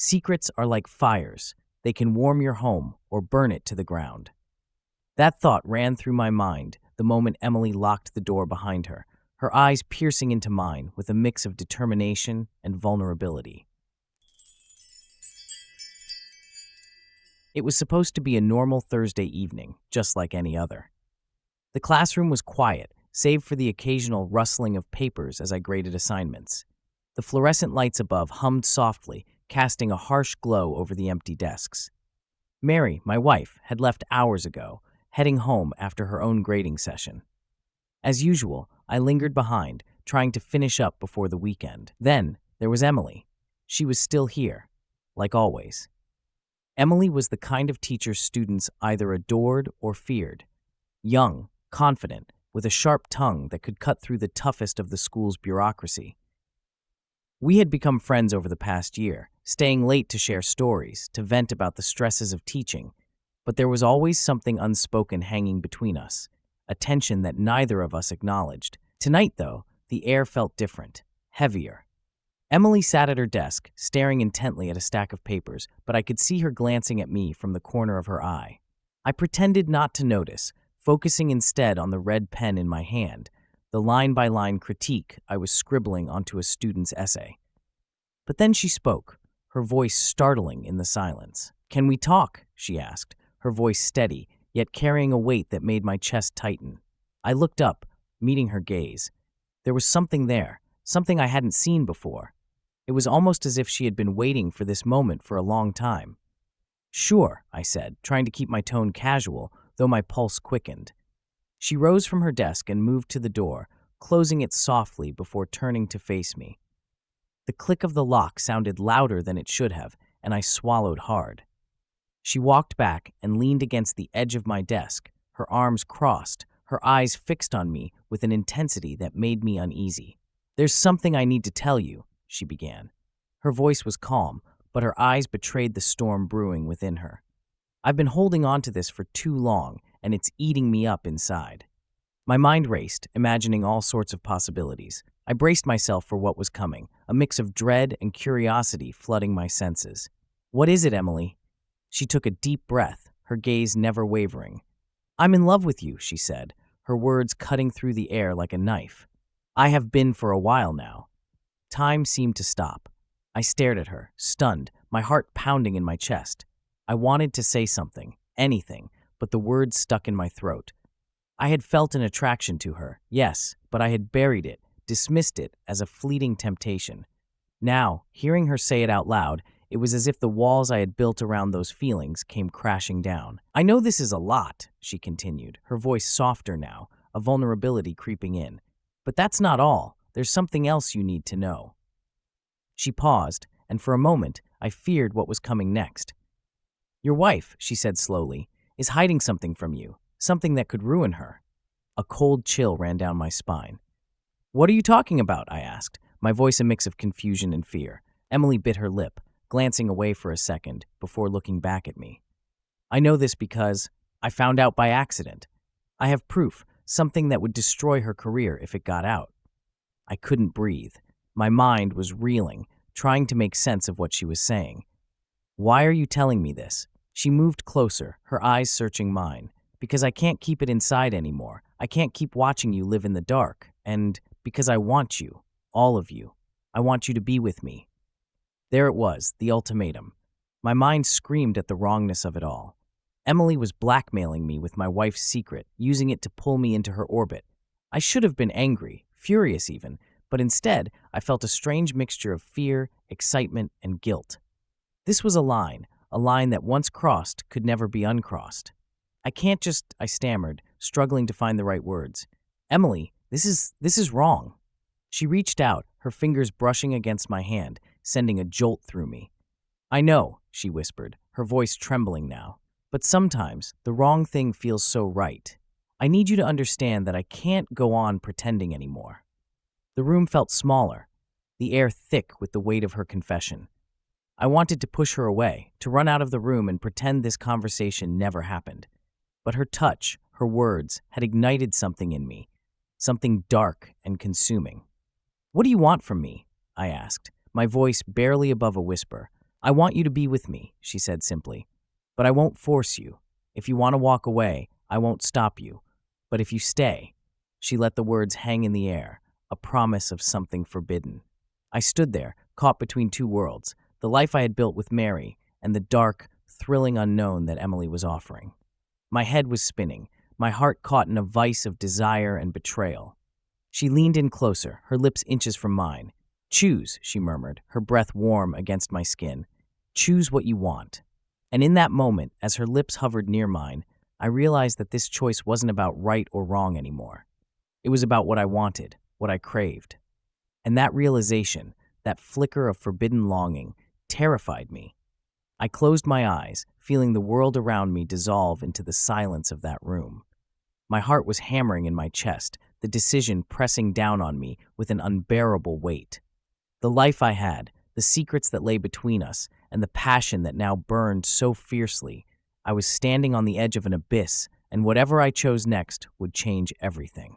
Secrets are like fires. They can warm your home or burn it to the ground. That thought ran through my mind the moment Emily locked the door behind her, her eyes piercing into mine with a mix of determination and vulnerability. It was supposed to be a normal Thursday evening, just like any other. The classroom was quiet, save for the occasional rustling of papers as I graded assignments. The fluorescent lights above hummed softly, casting a harsh glow over the empty desks. Mary, my wife, had left hours ago, heading home after her own grading session. As usual, I lingered behind, trying to finish up before the weekend. Then, there was Emily. She was still here, like always. Emily was the kind of teacher students either adored or feared. Young, confident, with a sharp tongue that could cut through the toughest of the school's bureaucracy. We had become friends over the past year, staying late to share stories, to vent about the stresses of teaching, but there was always something unspoken hanging between us, a tension that neither of us acknowledged. Tonight, though, the air felt different, heavier. Emily sat at her desk, staring intently at a stack of papers, but I could see her glancing at me from the corner of her eye. I pretended not to notice, focusing instead on the red pen in my hand, the line-by-line critique I was scribbling onto a student's essay. But then she spoke, her voice startling in the silence. "Can we talk?" she asked, her voice steady, yet carrying a weight that made my chest tighten. I looked up, meeting her gaze. There was something there, something I hadn't seen before. It was almost as if she had been waiting for this moment for a long time. "Sure," I said, trying to keep my tone casual, though my pulse quickened. She rose from her desk and moved to the door, closing it softly before turning to face me. The click of the lock sounded louder than it should have, and I swallowed hard. She walked back and leaned against the edge of my desk, her arms crossed, her eyes fixed on me with an intensity that made me uneasy. "There's something I need to tell you," she began. Her voice was calm, but her eyes betrayed the storm brewing within her. "I've been holding on to this for too long, and it's eating me up inside." My mind raced, imagining all sorts of possibilities. I braced myself for what was coming, a mix of dread and curiosity flooding my senses. "What is it, Emily?" She took a deep breath, her gaze never wavering. "I'm in love with you," she said, her words cutting through the air like a knife. "I have been for a while now." Time seemed to stop. I stared at her, stunned, my heart pounding in my chest. I wanted to say something, anything, but the words stuck in my throat. I had felt an attraction to her, yes, but I had buried it, dismissed it as a fleeting temptation. Now, hearing her say it out loud, it was as if the walls I had built around those feelings came crashing down. "I know this is a lot," she continued, her voice softer now, a vulnerability creeping in. "But that's not all. There's something else you need to know." She paused, and for a moment, I feared what was coming next. "Your wife," she said slowly, "is hiding something from you, something that could ruin her." A cold chill ran down my spine. "What are you talking about?" I asked, my voice a mix of confusion and fear. Emily bit her lip, glancing away for a second before looking back at me. "I know this because I found out by accident. I have proof, something that would destroy her career if it got out." I couldn't breathe. My mind was reeling, trying to make sense of what she was saying. "Why are you telling me this?" She moved closer, her eyes searching mine. "Because I can't keep it inside anymore. I can't keep watching you live in the dark. And because I want you, all of you. I want you to be with me." There it was, the ultimatum. My mind screamed at the wrongness of it all. Emily was blackmailing me with my wife's secret, using it to pull me into her orbit. I should have been angry, furious even, but instead I felt a strange mixture of fear, excitement, and guilt. This was a line that once crossed could never be uncrossed. I stammered, struggling to find the right words. "Emily, this is wrong." She reached out, her fingers brushing against my hand, sending a jolt through me. "I know," she whispered, her voice trembling now, "but sometimes the wrong thing feels so right. I need you to understand that I can't go on pretending anymore." The room felt smaller, the air thick with the weight of her confession. I wanted to push her away, to run out of the room and pretend this conversation never happened. But her touch, her words, had ignited something in me, something dark and consuming. "What do you want from me?" I asked, my voice barely above a whisper. I want you to be with me, she said simply. But I won't force you. If you want to walk away, I won't stop you. But if you stay, she let the words hang in the air, a promise of something forbidden. I stood there, caught between two worlds, the life I had built with Mary and the dark, thrilling unknown that Emily was offering. My head was spinning, my heart caught in a vice of desire and betrayal. She leaned in closer, her lips inches from mine. Choose, she murmured, her breath warm against my skin. Choose what you want. And in that moment, as her lips hovered near mine, I realized that this choice wasn't about right or wrong anymore. It was about what I wanted, what I craved. And that realization, that flicker of forbidden longing, terrified me. I closed my eyes, feeling the world around me dissolve into the silence of that room. My heart was hammering in my chest, the decision pressing down on me with an unbearable weight. The life I had, the secrets that lay between us, and the passion that now burned so fiercely, I was standing on the edge of an abyss, and whatever I chose next would change everything.